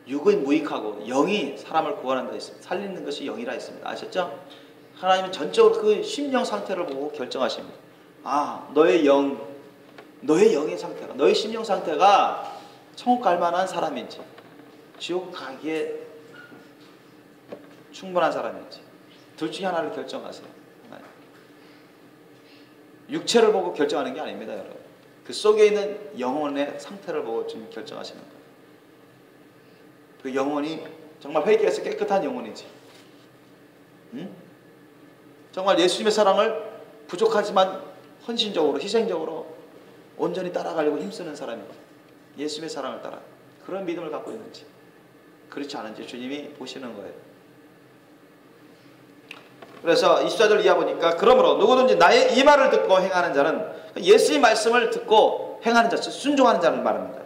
육은 무익하고 영이 사람을 구원한다 했습니다. 살리는 것이 영이라 했습니다. 아셨죠? 하나님은 전적으로 그 심령 상태를 보고 결정하십니다. 아, 너의 영의 상태가, 너의 심령 상태가 천국 갈 만한 사람인지 지옥 가기에 충분한 사람인지 둘 중에 하나를 결정하세요. 육체를 보고 결정하는 게 아닙니다. 여러분. 그 속에 있는 영혼의 상태를 보고 지금 결정하시는 거예요. 그 영혼이 정말 회개해서 깨끗한 영혼이지, 응? 정말 예수님의 사랑을 부족하지만 헌신적으로 희생적으로 온전히 따라가려고 힘쓰는 사람이고 예수님의 사랑을 따라 그런 믿음을 갖고 있는지 그렇지 않은지 주님이 보시는 거예요. 그래서 24절 이하 보니까 그러므로 누구든지 나의 이 말을 듣고 행하는 자는, 예수의 말씀을 듣고 행하는 자, 순종하는 자를 말합니다.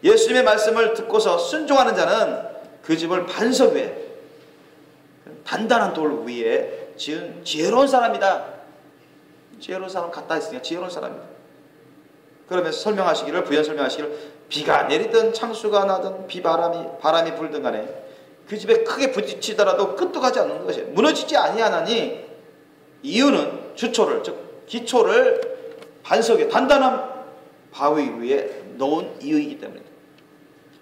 예수님의 말씀을 듣고서 순종하는 자는 그 집을 반석 위에 단단한 돌 위에 지은 지혜로운 사람이다. 지혜로운 사람 같다 했으니까 지혜로운 사람이다. 그러면서 설명하시기를, 부연 설명하시기를, 비가 내리든 창수가 나든 바람이 불든 간에 그 집에 크게 부딪히더라도 끝도 가지 않는 것이 무너지지 아니하나니, 이유는 주초를, 즉 기초를 반석에 단단한 바위 위에 놓은 이유이기 때문입니다.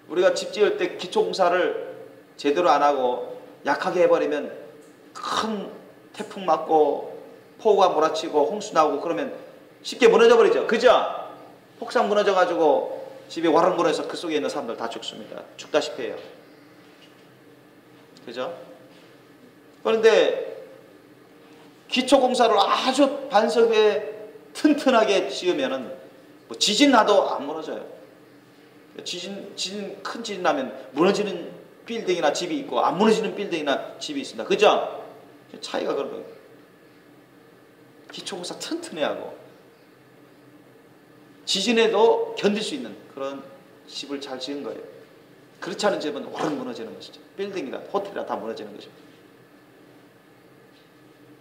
우리가 집 지을 때 기초 공사를 제대로 안 하고 약하게 해버리면 큰 태풍 맞고 폭우가 몰아치고 홍수 나오고 그러면 쉽게 무너져 버리죠. 그죠? 폭삭 무너져 가지고 집이 와르르 무너져서 그 속에 있는 사람들 다 죽습니다. 죽다시피 해요. 그죠? 그런데 기초 공사를 아주 반석에 튼튼하게 지으면은 뭐 지진 나도 안 무너져요. 큰 지진 나면 무너지는 빌딩이나 집이 있고 안 무너지는 빌딩이나 집이 있습니다. 그죠? 차이가 그런 거예요. 기초 공사 튼튼해야 하고 지진에도 견딜 수 있는 그런 집을 잘 지은 거예요. 그렇지 않은 집은 와르르 무너지는 것이죠. 빌딩이나 호텔이나 다 무너지는 것이죠.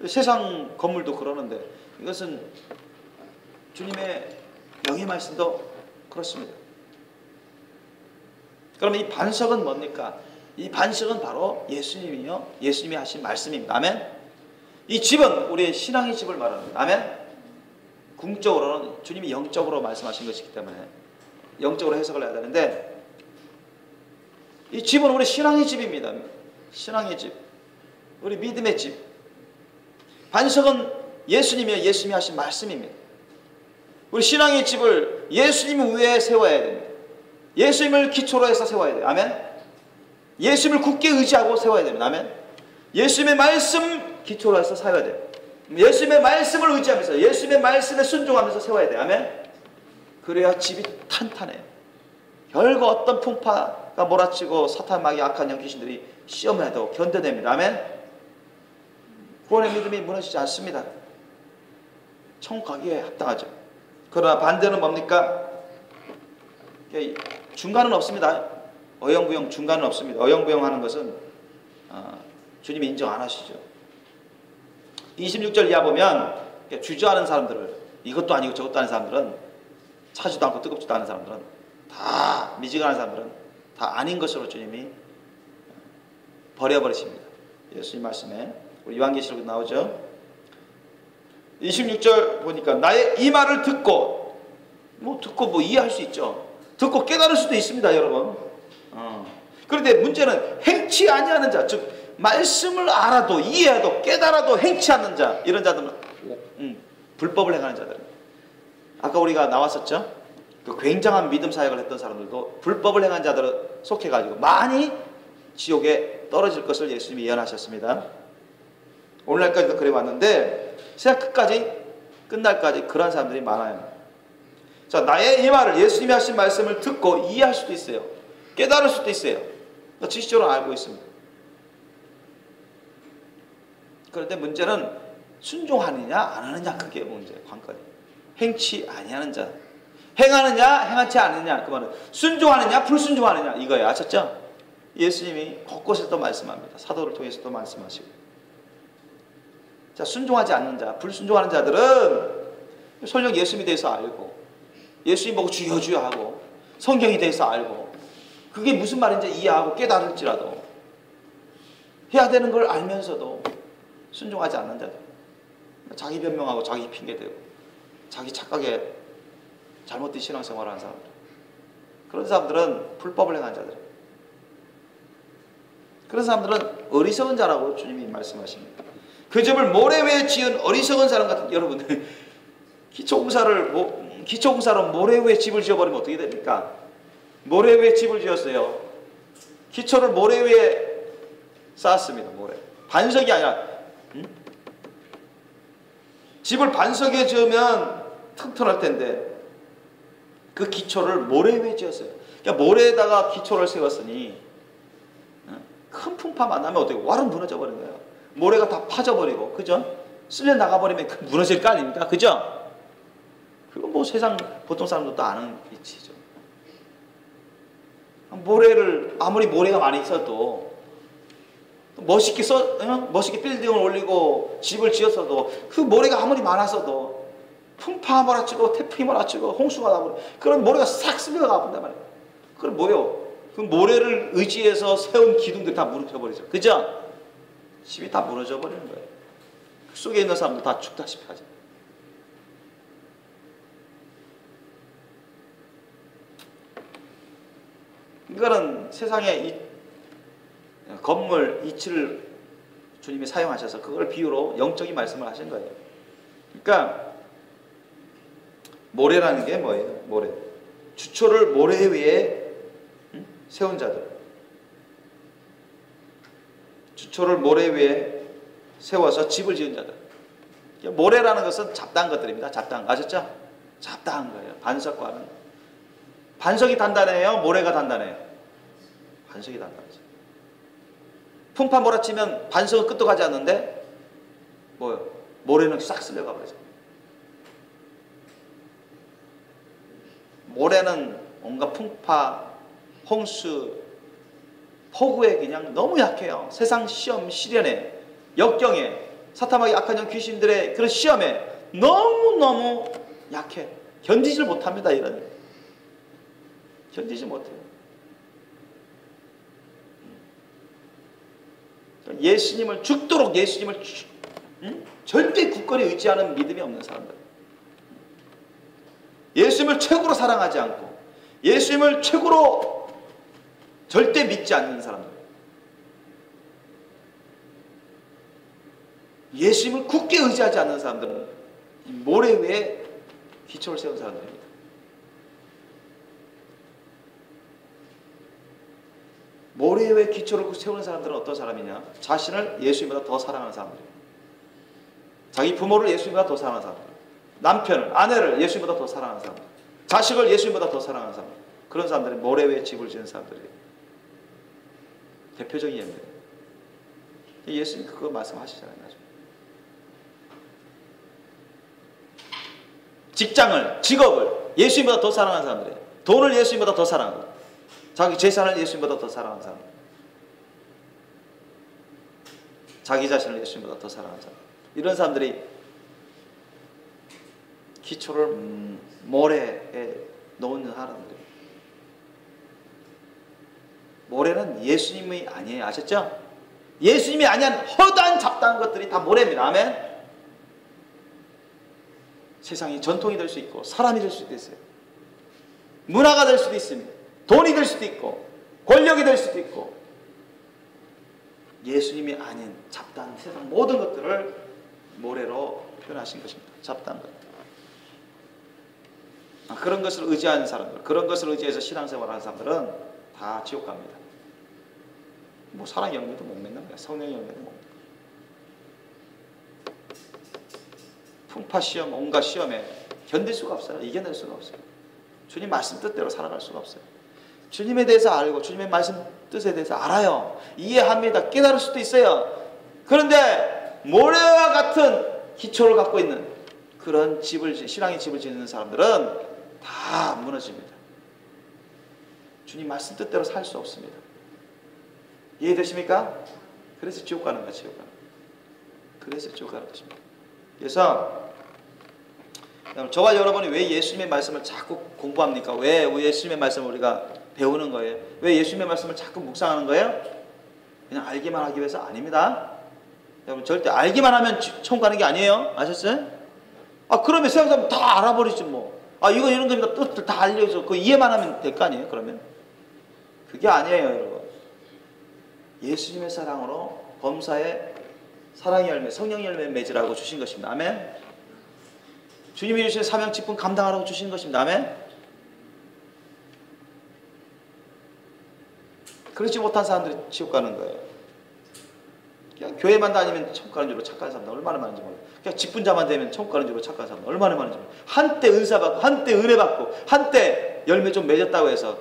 세상 건물도 그러는데 이것은 주님의 영의 말씀도 그렇습니다. 그러면 이 반석은 뭡니까? 이 반석은 바로 예수님이요, 예수님이 하신 말씀입니다. 아멘. 이 집은 우리의 신앙의 집을 말합니다. 아멘. 궁적으로는 주님이 영적으로 말씀하신 것이기 때문에 영적으로 해석을 해야 되는데, 이 집은 우리 신앙의 집입니다. 신앙의 집, 우리 믿음의 집. 반석은 예수님이요, 예수님이 하신 말씀입니다. 우리 신앙의 집을 예수님 위에 세워야 됩니다. 예수님을 기초로 해서 세워야 돼요. 아멘. 예수님을 굳게 의지하고 세워야 됩니다. 아멘. 예수님의 말씀 기초로 해서 세워야 돼요. 예수님의 말씀을 의지하면서 예수님의 말씀에 순종하면서 세워야 돼요. 아멘. 그래야 집이 탄탄해요. 별거 어떤 풍파가 몰아치고 사탄 마귀 악한 영 귀신들이 시험을 해도 견뎌냅니다. 아멘. 구원의 믿음이 무너지지 않습니다. 천국 가기에 합당하죠. 그러나 반대는 뭡니까? 중간은 없습니다. 어영부영 중간은 없습니다. 어영부영 하는 것은 주님이 인정 안 하시죠. 26절 이하 보면 주저하는 사람들을, 이것도 아니고 저것도 아닌 사람들은, 차지도 않고 뜨겁지도 않은 사람들은, 다 미지근한 사람들은 다 아닌 것으로 주님이 버려버리십니다. 예수님 말씀에 우리 요한계시록에 나오죠. 26절 보니까 나의 이 말을 듣고, 듣고 이해할 수 있죠. 듣고 깨달을 수도 있습니다, 여러분. 그런데 문제는 행치 아니하는 자, 즉 말씀을 알아도 이해해도 깨달아도 행치 않는 자, 이런 자들은 불법을 행하는 자들입니다. 아까 우리가 나왔었죠. 그 굉장한 믿음 사역을 했던 사람들도 불법을 행한 자들을 속해가지고 많이 지옥에 떨어질 것을 예수님이 예언하셨습니다. 오늘날까지도 그래 왔는데 세상 끝까지 끝날까지 그런 사람들이 많아요. 자, 나의 이 말을, 예수님이 하신 말씀을 듣고 이해할 수도 있어요. 깨달을 수도 있어요. 지식적으로 알고 있습니다. 그런데 문제는 순종하느냐 안 하느냐, 그게 문제예요. 관건이. 행치 아니하는 자, 행하느냐 행하지 않느냐, 그 말은 순종하느냐 불순종하느냐, 이거예요. 아셨죠? 예수님이 곳곳에서 말씀합니다. 사도를 통해서도 말씀하시고. 자, 순종하지 않는 자, 불순종하는 자들은 설령 예수님에 대해서 알고 예수님 보고 주여 주여 하고 성경에 대해서 알고 그게 무슨 말인지 이해하고 깨달을지라도 해야 되는 걸 알면서도 순종하지 않는 자들, 자기 변명하고 자기 핑계대고 자기 착각에 잘못된 신앙생활을 하는 사람들, 그런 사람들은 불법을 행한 자들, 그런 사람들은 어리석은 자라고 주님이 말씀하십니다. 그 집을 모래 위에 지은 어리석은 사람 같은, 여러분들 기초공사로 모래 위에 집을 지어버리면 어떻게 됩니까? 모래 위에 집을 지었어요. 기초를 모래 위에 쌓았습니다. 모래. 반석이 아니라, 집을 반석에 지으면 튼튼할 텐데 그 기초를 모래 위에 지었어요. 그러니까 모래에다가 기초를 세웠으니 큰 풍파만 나면 어떻게 와르 무너져 버린 거예요. 모래가 다 파져버리고, 그죠? 쓸려 나가버리면 그 무너질 거 아닙니까? 그죠? 그건 뭐 세상 보통 사람들도 아는 이치죠. 모래를, 아무리 모래가 많이 있어도 멋있게 빌딩을 올리고 집을 지었어도 그 모래가 아무리 많았어도 풍파 몰아치고 태풍이 몰아치고 홍수가 나버려, 그런 모래가 싹 쓸려가 본단 말이에요. 그럼 뭐요? 그 모래를 의지해서 세운 기둥들 다 무너져버리죠. 그죠? 집이 다 무너져 버리는 거예요. 그 속에 있는 사람들 다 죽다시피 하죠. 이거는 세상에 이 건물 이치를 주님이 사용하셔서 그걸 비유로 영적인 말씀을 하신 거예요. 그러니까 모래라는 게 뭐예요? 모래. 주초를 모래 위에 세운 자들. 주초를 모래 위에 세워서 집을 지은 자들. 모래라는 것은 잡다한 것들입니다. 잡다한 거. 아셨죠? 잡다한 거예요. 반석과는. 반석이 단단해요? 모래가 단단해요? 반석이 단단하죠. 풍파 몰아치면 반석은 끝도 가지 않는데 뭐요? 모래는 싹 쓸려가 버리죠. 모래는 온갖 풍파, 홍수, 폭우에 그냥 너무 약해요. 세상 시험, 시련에, 역경에, 사탄마귀 악한 영 귀신들의 그런 시험에 너무너무 약해. 견디질 못합니다. 이런 견디지 못해요. 예수님을 죽도록 예수님을 절대 굳건히 의지하는 믿음이 없는 사람들, 예수님을 최고로 사랑하지 않고 예수님을 최고로 절대 믿지 않는 사람들, 예수님을 굳게 의지하지 않는 사람들은 모래 위에 기초를 세운 사람들입니다. 모래 위에 기초를 세우는 사람들은 어떤 사람이냐? 자신을 예수님보다 더 사랑하는 사람들이에요. 자기 부모를 예수님보다 더 사랑하는 사람들, 남편을, 아내를 예수님보다 더 사랑하는 사람들, 자식을 예수님보다 더 사랑하는 사람들, 그런 사람들이 모래 위에 집을 지은 사람들이에요. 대표적인 예입니다. 예수님 그거 말씀하시잖아요. 나중에. 직장을, 직업을 예수님보다 더 사랑하는 사람들이에요. 돈을 예수님보다 더 사랑하고 자기 재산을 예수님보다 더 사랑하는 사람, 자기 자신을 예수님보다 더 사랑하는 사람, 이런 사람들이 기초를 모래에 놓는 사람들. 모래는 예수님이 아니에요. 아셨죠? 예수님이 아니한 허다한 잡다한 것들이 다 모래입니다. 아멘. 세상이 전통이 될 수 있고 사람이 될 수도 있어요. 문화가 될 수도 있습니다. 돈이 될 수도 있고 권력이 될 수도 있고, 예수님이 아닌 잡다한 세상 모든 것들을 모래로 표현하신 것입니다. 잡다한 것. 그런 것을 의지하는 사람들, 그런 것을 의지해서 신앙생활하는 사람들은 다 지옥 갑니다. 뭐 사랑 열매도 못 맺는 거야. 성령 열매도 못 맺는 거야. 풍파 시험, 온갖 시험에 견딜 수가 없어요. 이겨낼 수가 없어요. 주님 말씀 뜻대로 살아갈 수가 없어요. 주님에 대해서 알고 주님의 말씀 뜻에 대해서 알아요. 이해합니다. 깨달을 수도 있어요. 그런데 모래와 같은 기초를 갖고 있는 그런 신앙의 집을 짓는 사람들은 다 무너집니다. 주님 말씀 뜻대로 살 수 없습니다. 이해되십니까? 그래서 지옥 가는 거야. 지옥 가는 거야. 그래서 지옥 가는 것입니다. 그래서 저와 여러분이 왜 예수님의 말씀을 자꾸 공부합니까? 왜 예수님의 말씀을 우리가 배우는 거예요? 왜 예수님의 말씀을 자꾸 묵상하는 거예요? 그냥 알기만 하기 위해서 아닙니다. 여러분 절대 알기만 하면 천국 가는 게 아니에요. 아셨어요? 그러면 세상 사람 다 알아버리지 뭐. 이거 이런 겁니다. 뜻을 다 알려줘. 그 이해만 하면 될 거 아니에요? 그러면 그게 아니에요, 여러분. 예수님의 사랑으로 범사에 사랑의 열매, 성령의 열매 맺으라고 주신 것입니다. 아멘. 주님이 주신 사명 직분 감당하라고 주신 것입니다. 아멘. 그렇지 못한 사람들이 지옥 가는 거예요. 그냥 교회만 다니면 천국 가는 줄로 착각하는 사람들 얼마나 많은지 몰라요. 그냥 직분자만 되면 천국 가는 줄로 착각하는 사람들 얼마나 많은지 몰라요. 한때 은사 받고 한때 은혜 받고 한때 열매 좀 맺었다고 해서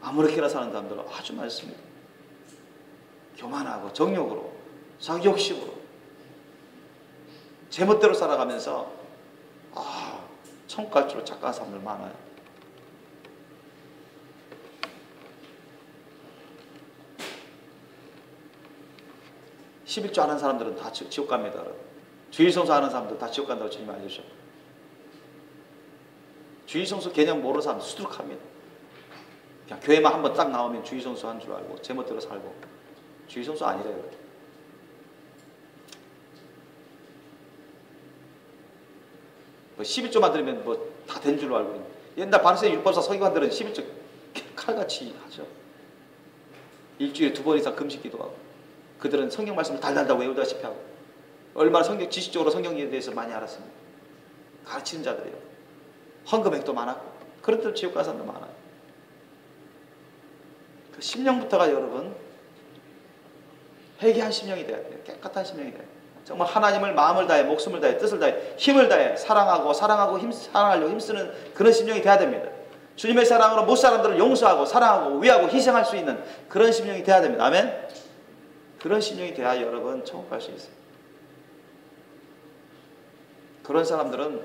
아무렇게나 사는 사람들은 아주 많습니다. 교만하고 정욕으로 자기 욕심으로 제멋대로 살아가면서 천국 갈 줄로 착각하는 사람들 많아요. (11조) 하는 사람들은 다 지옥 갑니다. 주일성수 하는 사람들 다 지옥 간다고 주님이 알려주셨고, 주일성수 개념 모르는 사람 수두룩합니다. 그냥 교회만 한번 딱 나오면 주일성수 하는 줄 알고 제멋대로 살고, 주일성수 아니래요. 11조만 들으면 다 된 줄로 알고 있는, 옛날 바리새인 율법사 서기관들은 11조 칼같이 하죠. 일주일에 2번 이상 금식 기도하고, 그들은 성경 말씀을 달달달 외우다시피 하고, 얼마나 지식적으로 성경에 대해서 많이 알았습니다. 가르치는 자들이에요. 헌금액도 많았고, 그런 지옥 간 사람도 많아요. 그 심령부터가 여러분 회개한 심령이 돼야 돼요. 깨끗한 심령이 돼요. 정말 하나님을 마음을 다해, 목숨을 다해, 뜻을 다해, 힘을 다해 사랑하려고 힘쓰는 그런 심령이 돼야 됩니다. 주님의 사랑으로 못 사람들을 용서하고 사랑하고 위하고 희생할 수 있는 그런 심령이 돼야 됩니다. 아멘. 그런 심령이 돼야 여러분 천국 갈 수 있어요. 그런 사람들은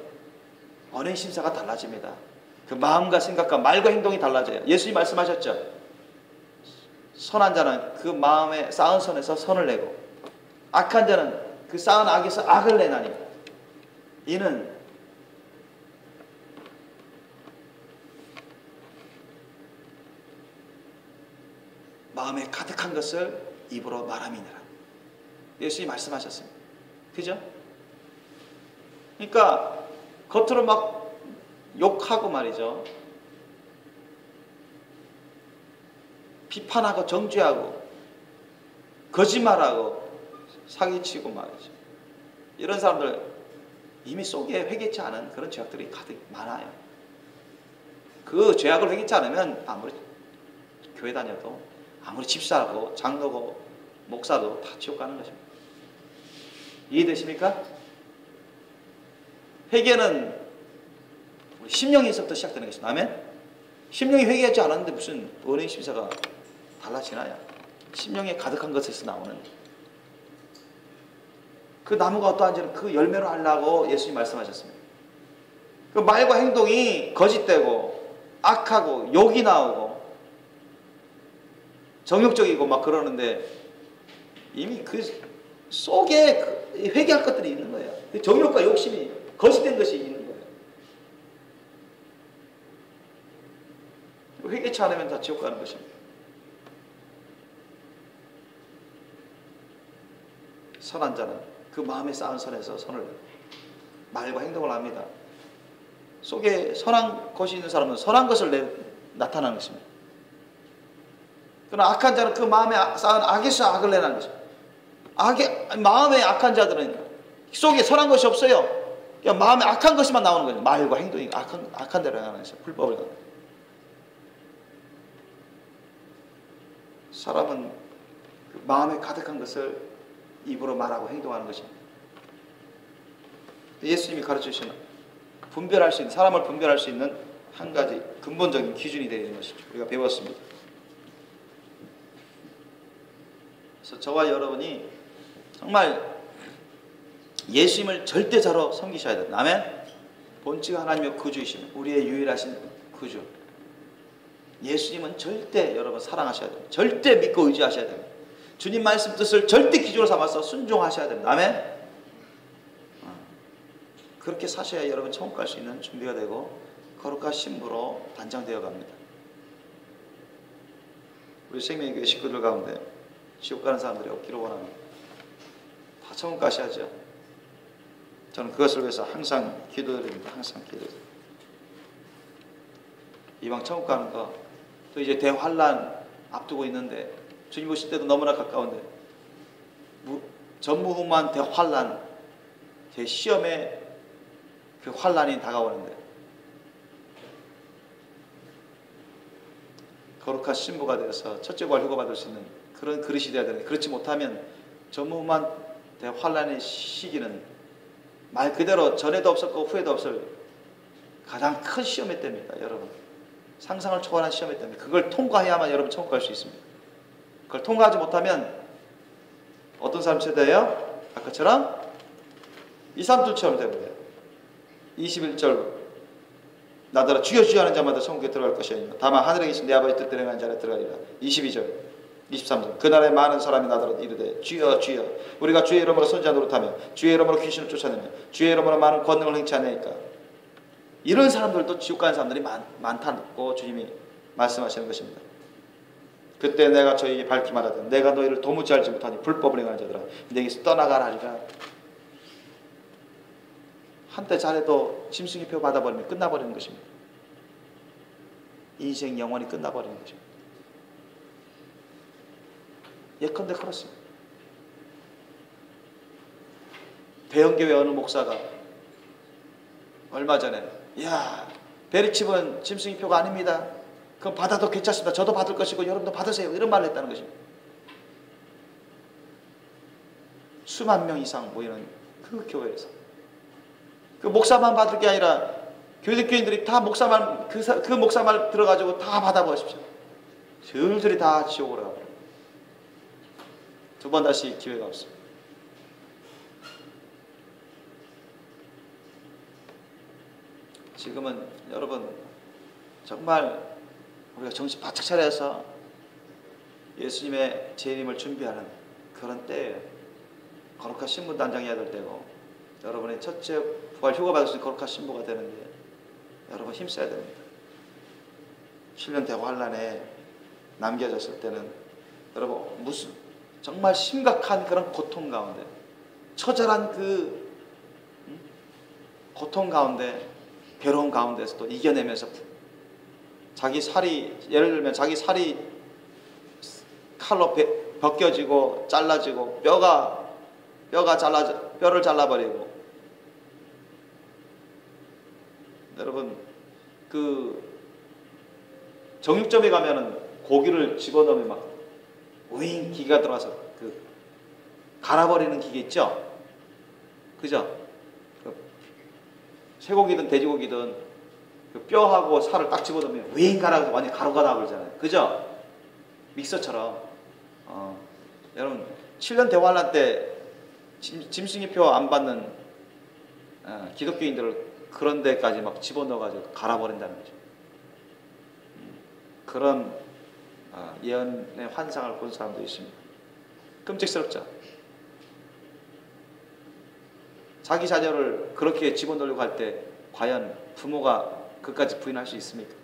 언행 심사가 달라집니다. 그 마음과 생각과 말과 행동이 달라져요. 예수님 말씀하셨죠. 선한 자는 그 마음에 쌓은 선에서 선을 내고, 악한 자는 그 쌓은 악에서 악을 내나니, 이는 마음에 가득한 것을 입으로 말함이니라. 예수님이 말씀하셨습니다. 그죠? 그러니까 겉으로 막 욕하고 말이죠. 비판하고 정죄하고 거짓말하고 사기치고 말이죠. 이런 사람들 이미 속에 회개치 않은 그런 죄악들이 가득 많아요. 그 죄악을 회개치 않으면 아무리 교회 다녀도 아무리 집사고 장로고 목사도 다 지옥 가는 것입니다. 이해되십니까? 회개는 우리 심령에서부터 시작되는 것입니다. 아멘? 심령이 회개하지 않았는데 무슨 은혜 심사가 달라지나요? 심령에 가득한 것에서 나오는 그 나무가 어떠한지는 그 열매로 알라고 예수님이 말씀하셨습니다. 그 말과 행동이 거짓되고 악하고 욕이 나오고 정욕적이고 막 그러는데 이미 그 속에 회개할 것들이 있는 거예요. 그 정욕과 욕심이 거짓된 것이 있는 거예요. 회개치 않으면 다 지옥 가는 것입니다. 선한 자는 그 마음에 쌓은 선에서 선을 말과 행동을 합니다. 속에 선한 것이 있는 사람은 선한 것을 나타나는 것입니다. 그러나 악한 자는 그 마음에 쌓은 악에서 악을 내는 것입니다. 마음에 악한 자들은 속에 선한 것이 없어요. 그냥 마음에 악한 것만 나오는 거예요. 말과 행동이 악한 대로 행하는 것이죠. 불법을 행하는 거예요. 사람은 그 마음에 가득한 것을 입으로 말하고 행동하는 것입니다. 예수님이 가르쳐주신 분별할 수 있는, 사람을 분별할 수 있는 한 가지 근본적인 기준이 되는 것이죠. 우리가 배웠습니다. 그래서 저와 여러분이 정말 예수님을 절대자로 섬기셔야 됩니다. 아멘? 본체가 하나님의 구주이시면 우리의 유일하신 구주 예수님은 절대 여러분 사랑하셔야 됩니다. 절대 믿고 의지하셔야 됩니다. 주님 말씀 뜻을 절대 기준으로 삼아서 순종하셔야 됩니다. 아멘? 그렇게 사셔야 여러분 천국 갈 수 있는 준비가 되고 거룩한 신부로 단장되어 갑니다. 우리 생명의 식구들 가운데 지옥 가는 사람들이 없기를 원합니다. 다 천국 가셔야죠. 저는 그것을 위해서 항상 기도드립니다. 항상 기도드립니다. 이방 천국 가는 거, 또 이제 대환란 앞두고 있는데 주님 오실 때도 너무나 가까운데 전무후무한 대환란, 대시험에 그 환란이 다가오는데 거룩한 신부가 되어서 첫째 부활 휴거받을 수 있는 그런 그릇이 되어야 되는데 그렇지 못하면 전무후무한 대환란의 시기는 말 그대로 전에도 없었고 후에도 없을 가장 큰 시험의 때입니다. 여러분 상상을 초월한 시험의 때입니다. 그걸 통과해야만 여러분 천국 갈 수 있습니다. 그걸 통과하지 못하면 어떤 사람 세대예요? 아까처럼 이삼둘처럼 되고요. 21절 나더러 주여 주여 하는 자마다 천국에 들어갈 것이 아니라 다만 하늘에 계신 내 아버지 뜻대로 행하는 자라 들어가리라. 22절 23절 그날에 많은 사람이 나더러 이르되 주여 주여 우리가 주의 이름으로 선지자 노릇하며 주의 이름으로 귀신을 쫓아내며 주의 이름으로 많은 권능을 행치 않으니까. 이런 사람들도 지옥 가는 사람들이 많다고 주님이 말씀하시는 것입니다. 그때 내가 저에게 밝히 말하되 내가 너희를 도무지 알지 못하니 불법을 행하는 자들아 내게서 떠나가라 하리라. 한때 잘해도 짐승의표 받아버리면 끝나버리는 것입니다. 인생 영원히 끝나버리는 것입니다. 예컨대 그렇습니다. 대형교회 어느 목사가 얼마 전에 야 베리칩은 짐승의표가 아닙니다. 그럼 받아도 괜찮습니다. 저도 받을 것이고 여러분도 받으세요. 이런 말을 했다는 것입니다. 수만 명 이상 모이는 그 교회에서 그 목사만 받을 게 아니라 교인들이 다 목사만 그 목사 말 들어가지고 다 받아보십시오. 줄줄이 다 지옥으로 가버려요. 두 번 다시 기회가 없습니다. 지금은 여러분 정말 우리가 정신 바짝 차려서 예수님의 재림을 준비하는 그런 때에 거룩한 신부 단장해야 될 때고 여러분의 첫째 부활 휴가 받을 수 있는 거룩한 신부가 되는데 여러분 힘써야 됩니다. 7년 대환란에 남겨졌을 때는 여러분 무슨 정말 심각한 그런 고통 가운데, 처절한 그 고통 가운데, 괴로움 가운데서도 이겨내면서 자기 살이, 예를 들면 자기 살이 칼로 벗겨지고 잘라지고 뼈를 잘라버리고, 여러분 그 정육점에 가면은 고기를 집어넣으면 막 우잉 기가 들어와서 그 갈아버리는 기계 있죠? 그죠? 그 쇠고기든 돼지고기든 그 뼈하고 살을 딱 집어넣으면 우잉 갈아서 완전 가루가 나버리잖아요. 그죠? 믹서처럼. 여러분 7년 대환란 때 짐승의표 안 받는 기독교인들을 그런 데까지 막 집어넣어가지고 갈아버린다는 거죠. 그런 예언의 환상을 본 사람도 있습니다. 끔찍스럽죠. 자기 자녀를 그렇게 집어넣으려고 할 때 과연 부모가 그까지 부인할 수 있습니까?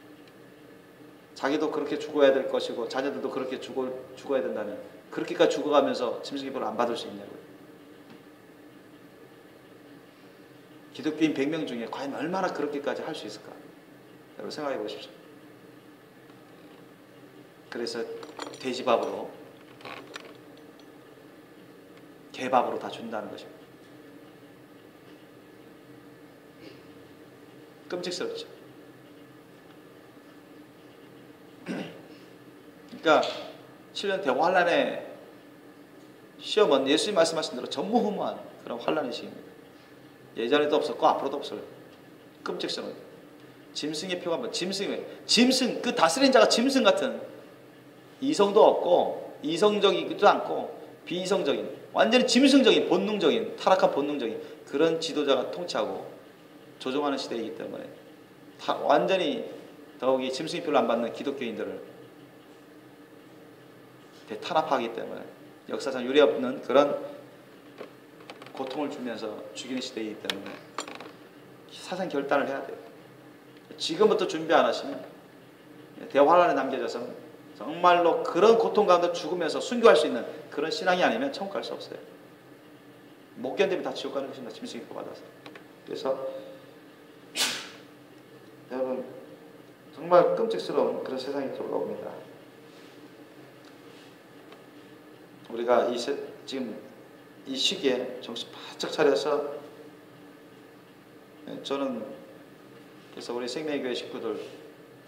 자기도 그렇게 죽어야 될 것이고 자녀들도 그렇게 죽어야 된다면 그렇게까지 죽어가면서 짐승의표를 안 받을 수 있냐고요. 기독교인 100명 중에 과연 얼마나 그렇게까지 할 수 있을까? 여러분 생각해 보십시오. 그래서 돼지밥으로, 개밥으로 다 준다는 것입니다. 끔찍스럽죠. 그러니까 7년 대환란의 시험은 예수님 말씀하신 대로 전무후무한 그런 환란의 시기입니다. 예전에도 없었고 앞으로도 없어요. 끔찍스러워요. 짐승의 표가 뭐 짐승 그 다스린 자가 짐승 같은, 이성도 없고 이성적이기도 않고 비이성적인, 완전히 짐승적인 본능적인, 타락한 본능적인 그런 지도자가 통치하고 조종하는 시대이기 때문에 완전히 더욱이 짐승의 표를 안 받는 기독교인들을 대탄압하기 때문에 역사상 유례없는 그런 고통을 주면서 죽이는 시대이기 때문에 사상 결단을 해야 돼요. 지금부터 준비 안 하시면 대환란에 남겨져서 정말로 그런 고통 가운데 죽으면서 순교할 수 있는 그런 신앙이 아니면 천국 갈 수 없어요. 못 견디면 다 지옥 가는 것입니다. 짐승의 표 받아서. 그래서 여러분 정말 끔찍스러운 그런 세상이 돌아옵니다. 우리가 지금 이 시기에 정신 바짝 차려서, 저는 그래서 우리 생명교회 식구들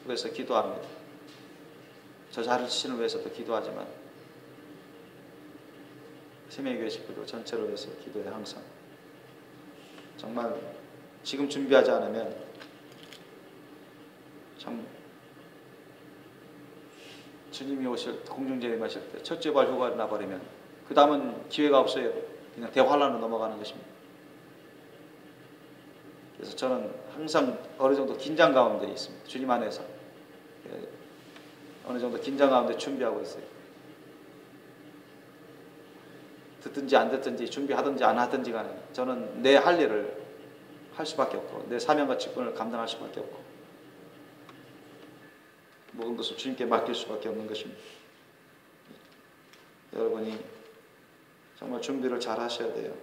위해서 기도합니다. 저 자신을 위해서도 기도하지만 생명교회 식구들 전체를 위해서 기도해. 항상 정말 지금 준비하지 않으면 참 주님이 오실 공중재림하실 때 첫째 발 휴가를 나버리면 그 다음은 기회가 없어요. 그냥 대환란으로 넘어가는 것입니다. 그래서 저는 항상 어느 정도 긴장 가운데 있습니다. 주님 안에서 어느 정도 긴장 가운데 준비하고 있어요. 듣든지 안 듣든지 준비하든지 안 하든지 간에 저는 내 할 일을 할 수밖에 없고 내 사명과 직분을 감당할 수밖에 없고 모든 것을 주님께 맡길 수밖에 없는 것입니다. 여러분이 정말 준비를 잘 하셔야 돼요.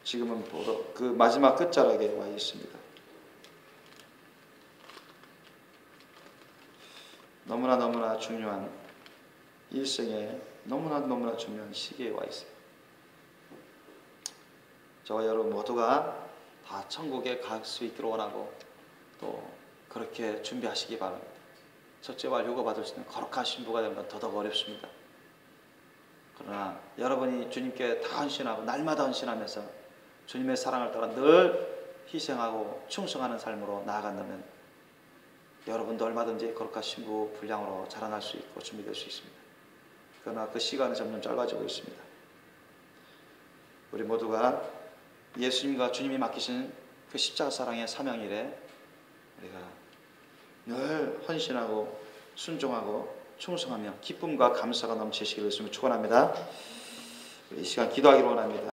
지금은 바로 그 마지막 끝자락에 와 있습니다. 너무나 중요한 일생에 너무나 중요한 시기에 와 있어요. 저와 여러분 모두가 다 천국에 갈 수 있기를 원하고 또 그렇게 준비하시기 바랍니다. 첫째 발 휴가 받을 수 있는 거룩한 신부가 되는 건 더더욱 어렵습니다. 그러나 여러분이 주님께 다 헌신하고 날마다 헌신하면서 주님의 사랑을 따라 늘 희생하고 충성하는 삶으로 나아간다면 여러분도 얼마든지 거룩한 신부 분량으로 자라날 수 있고 준비될 수 있습니다. 그러나 그 시간은 점점 짧아지고 있습니다. 우리 모두가 예수님과 주님이 맡기신 그 십자가 사랑의 사명일에 우리가 늘 헌신하고 순종하고 충성하며 기쁨과 감사가 넘치시기를 예수님을 축원합니다. 이 시간 기도하기를 원합니다.